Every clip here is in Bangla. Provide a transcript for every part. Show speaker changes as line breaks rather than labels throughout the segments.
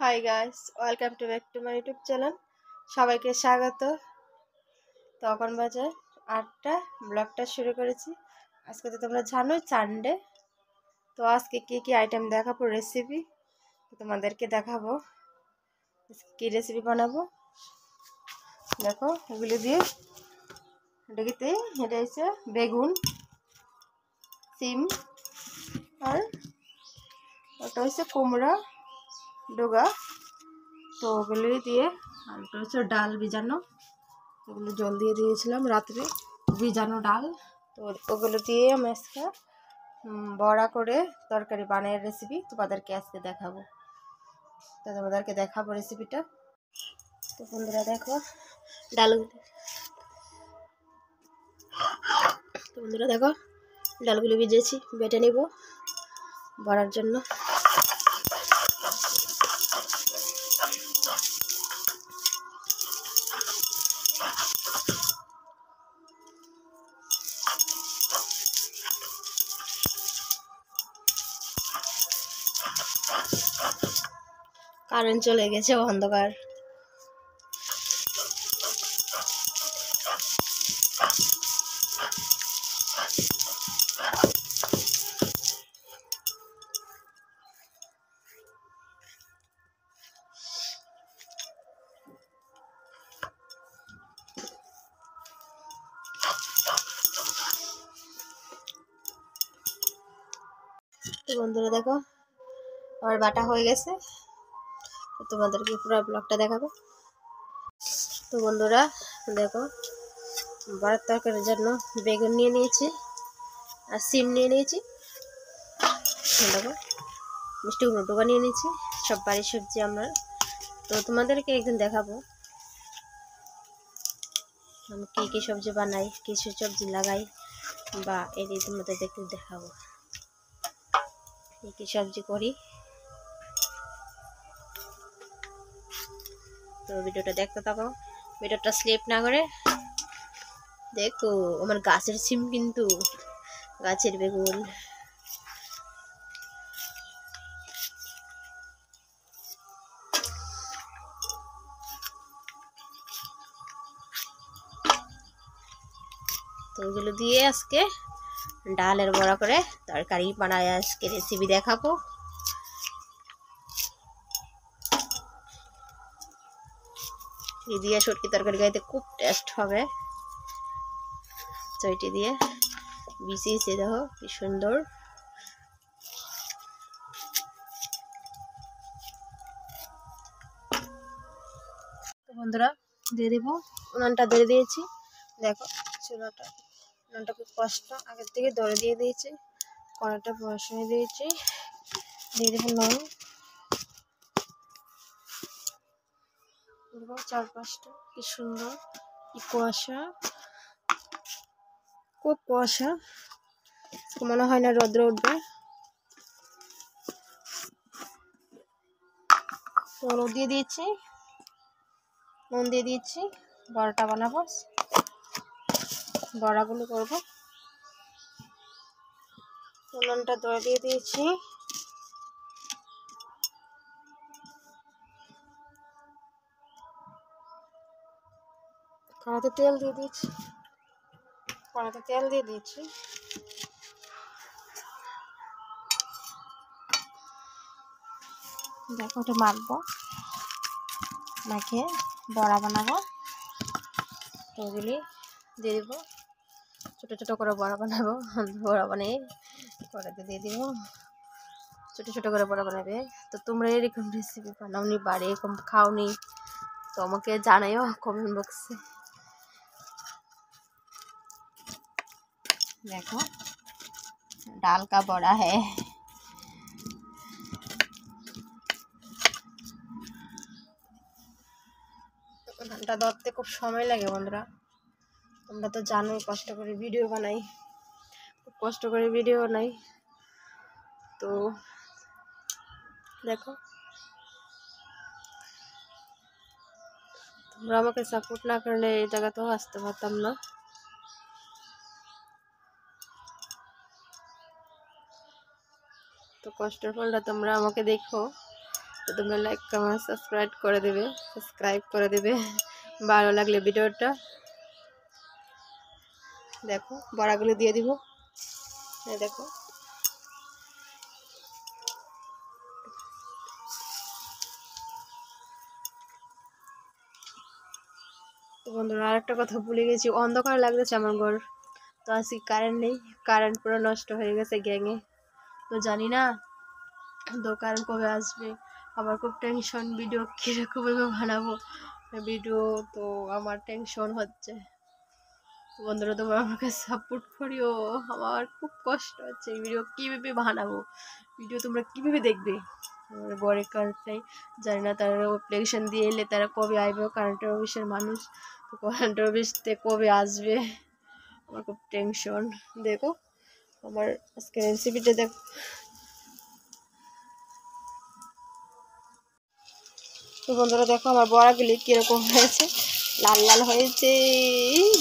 Hi guys, welcome to back to my YouTube channel. সবাইকে স্বাগত। তখন বাজে 8টা, ব্লগটা শুরু করেছি। আজকে তো তোমরা জানোই সানডে। তো আজকে কি কি আইটেম দেখাবো, রেসিপি তোমাদেরকে দেখাবো। কি রেসিপি বানাবো দেখো, এগুলো দিয়ে এটাকে এটা হচ্ছে বেগুন, সিম, আর ওটা হচ্ছে কুমড়া ডোগা। তো ওগুলি দিয়ে, আর ওটা হচ্ছে ডাল ভিজানো, ওগুলো জল দিয়ে দিয়েছিলাম রাত্রে, ভিজানো ডাল। তো ওগুলো দিয়ে আমি আজকে বড়া করে তরকারি বানানোর রেসিপি তোমাদেরকে আজকে দেখাবো। তো তোমাদেরকে দেখাবো রেসিপিটা। তো বন্ধুরা দেখো ডালগুলো, তো বন্ধুরা দেখো ডালগুলো ভিজেছি, বেটে নিব বড়ার জন্য। কারেন্ট চলে গেছে, অন্ধকার। তো বন্ধুরা দেখো আমার বাটা হয়ে গেছে, তো তোমাদেরকে পুরো ব্লগটা দেখাবো। তো বন্ধুরা দেখো, বড়ার তরকারির জন্য বেগুন নিয়ে নিয়েছি আর সিম নিয়ে নিয়েছি। দেখো মিষ্টি কুমড়ো ডোকা নিয়ে নিয়েছি, সব বাড়ির সবজি আমরা। তো তোমাদেরকে একদিন দেখাবো আমি কী কী সবজি বানাই, কিছু সবজি লাগাই, বা এটি তোমাদের দেখতে দেখাবো কী কী সবজি করি। তো ভিডিওটা দেখতে থাকো, ভিডিওটা স্লিপ না করে দেখো। আমার গাছের সিম, কিন্তু গাছের বেগুন। তো ওগুলো দিয়ে আজকে ডালের বড়া করে তরকারি বানায় আজকে রেসিপি দেখাবো। এই দিয়ে শুটকি তরকারি খাইতে খুব টেস্ট হবে। তো এটি দিয়ে বিছিয়েছে, দেখো কি সুন্দর। তো বন্ধুরা দিয়ে দেবো, উনানটা ধরে দিয়েছি। দেখো চুলাটা, উনানটা খুব কষ্ট, আগের থেকে ধরে দিয়ে দিয়েছি। কড়াটা বসিয়ে দিয়েছি, দিয়ে দেবো নুন। চারপাশটা কি সুন্দর, কি কুয়াশা, খুব কুয়াশা, মনে হয় না রৌদ্র উঠবে। তো রোদ দিয়ে দিয়েছি, নুন দিয়ে দিয়েছি। বড়াটা বানাবো, বড়াগুলো করবো। নুনটা ধরে দিয়ে দিয়েছি, কড়াতে তেল দিয়ে দিয়েছি, কড়াতে তেল দিয়ে দিয়েছি। দেখো ওটা মাখবো, মাখিয়ে বড়া বানাবো। তো ওগুলি দিয়ে দেবো, ছোটো ছোটো করে বড়া বানাবো। বড়া বানিয়ে কড়াতে দিয়ে দিব, ছোটো ছোটো করে বড়া বানাবে। তো তোমরা এরকম রেসিপি বানাওনি, বাড়ি এরকম খাওনি, তো আমাকে জানাইও কমেন্ট বক্সে। देखो ডাল का बड़ा है। ধানটা ধরতে খুব সময় লাগে বন্ধুরা, তোমরা তো জানোই কষ্ট করে ভিডিও বানাই, খুব কষ্ট করে ভিডিও বানাই। তো দেখো তোমরা আমাকে সাপোর্ট না করলে এই জায়গাতেও আসতে পারতাম না। তো কষ্টের ফলটা তোমরা আমাকে দেখো, তো তোমরা লাইক কমেন্ট সাবস্ক্রাইব করে দেবে ভালো লাগলে ভিডিওটা। দেখো বড়াগুলো দিয়ে দিব, এই দেখো বন্ধুরা আরেকটা কথা ভুলে গেছি, অন্ধকার লাগতেছে আমার ঘর। তো আজকে কারেন্ট নেই, কারেন্ট পুরো নষ্ট হয়ে গেছে গ্যাংয়ে। তো জানি না তো কারেন্ট কবে আসবে। আমার খুব টেনশন, ভিডিও কীরকমভাবে বানাবো ভিডিও, তো আমার টেনশন হচ্ছে। তো বন্ধুরা তোমরা আমাকে সাপোর্ট করিও, আমার খুব কষ্ট হচ্ছে এই ভিডিও কীভাবে বানাবো, ভিডিও তোমরা কীভাবে দেখবে। আমার ঘরে কারেন্ট নেই, জানি না তারা অ্যাপ্লিকেশন দিয়ে এলে তারা কবে আসবে, কারেন্টের অফিসের মানুষ, তো কারেন্টের অফিসতে কবে আসবে। আমার খুব টেনশন। দেখো আমার আজকে রেসিপিটা দেখো। তো বন্ধুরা দেখো আমার বড়াগুলি কীরকম হয়েছে, লাল লাল হয়েছে,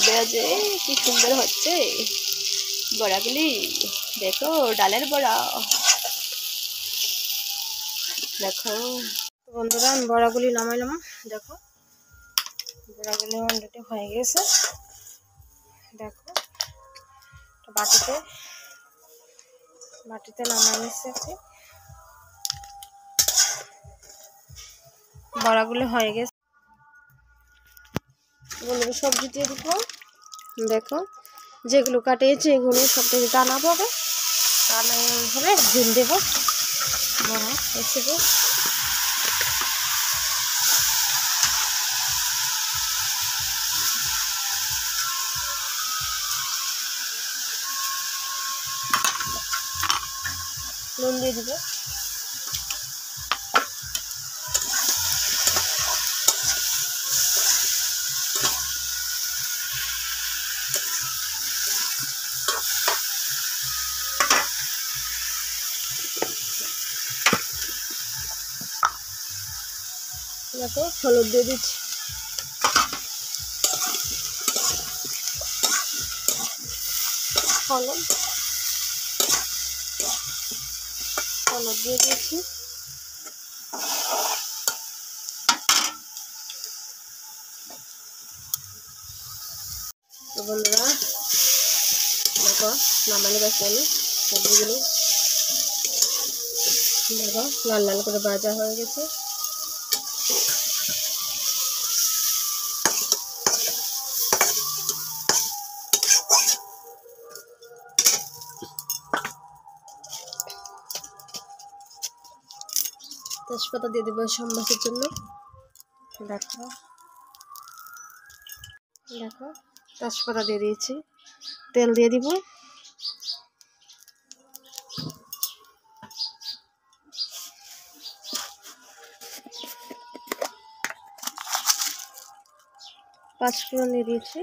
বেজে কি সুন্দর হচ্ছে বড়াগুলি। দেখো ডালের বড়া দেখো। তো বন্ধুরা আমি বড়াগুলি নামাইলাম, দেখো বড়াগুলি অলরেডি হয়ে গেছে। দেখো বাটিতে নামাই নিচ্ছে, বড়াগুলি হয়ে গেছে। বন্ধুরা সবজি দিয়ে দিব, দেখো যেগুলো কাটিয়েছি এগুলো সব থেকে টানা পাবে, টানা হবে ঝুল দেবো বড়া রেসিপি। নুন দিয়ে দিব, দেখো হলুদ দিয়ে দিচ্ছি, হলুদ দিয়ে দিয়েছি। তো বন্ধুরা দেখো নামালে গেছে, আমি সবজিগুলো দেখো লাল লাল করে ভাজা হয়ে গেছে। তেজপাতা দিয়ে দেবো সম্বাসের জন্য। দেখো দেখো তেজপাতা দিয়ে দিয়েছি, তেল দিয়ে দিব, পাঁচফোড়ন দিয়ে দিয়েছি,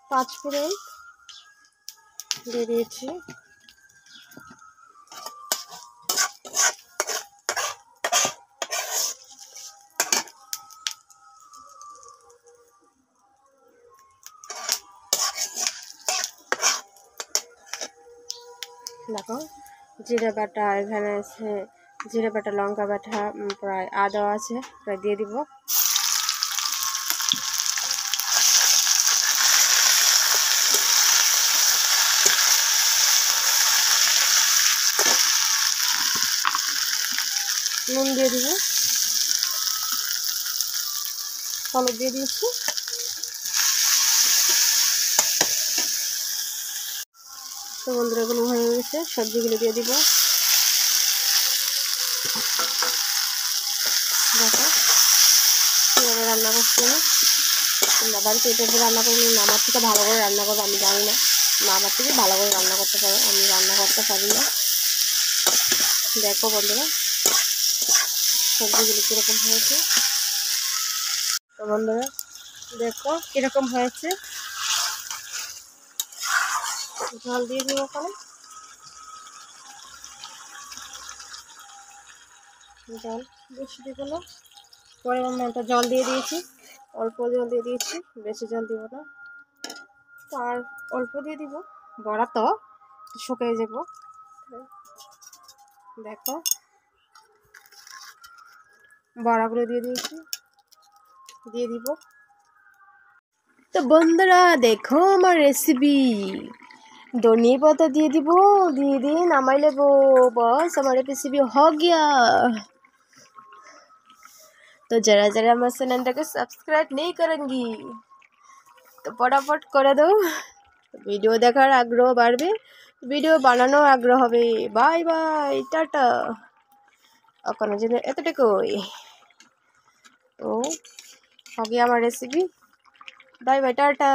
পাঁচফোড়ন দিয়ে দিয়েছি। দেখো জিরে বাটা এখানে আছে, জিরে বাটা লঙ্কা বাটা প্রায় আদা আছে, প্রায় দিয়ে দিব। নুন দিয়ে দিব, হলুদ দিয়ে দিয়েছি। তো বন্ধুরা এগুলো হয়ে গেছে, সবজিগুলো দিয়ে দিব। দেখো কীভাবে রান্না করছি আমি, তোমরা বাড়িতে এটা রান্না করবো না, আমার থেকে ভালো করে রান্না করবো আমি জানি না, আমার থেকে ভালো করে রান্না করতে পারো, আমি রান্না করতে পারি না। দেখো বন্ধুরা সবজিগুলো কীরকম হয়েছে। তো বন্ধুরা দেখো কীরকম হয়েছে, জল দিয়ে দিব ওখানে, জল বেশি দিব না, পরিমাণ মতো জল দিয়ে দিয়েছি, অল্প জল দিয়ে দিয়েছি, বেশি জল দিব না, তো আর অল্প দিয়ে দিব, বড়া তো শুকিয়ে যাব। দেখো বড়াগুলো দিয়ে দিয়েছি, দিয়ে দিব। তো বন্ধুরা দেখো আমার রেসিপি, ধনিয়া পাতা দিয়ে দিব, দিয়ে নামাই लेबो। बस हमारे रेसिपी हो गया। तो जरा जरा हमारे चैनल को सब्सक्राइब नहीं करेंगी तो फटाफट করে দাও, ভিডিও দেখার আগ্রহ বাড়বে, ভিডিও বানানোর আগ্রহ হবে। Bye bye, tata. এখনো জন্য এতটুকুই। তো हो गया हमारा रेसिपी। Bye bye, Tata.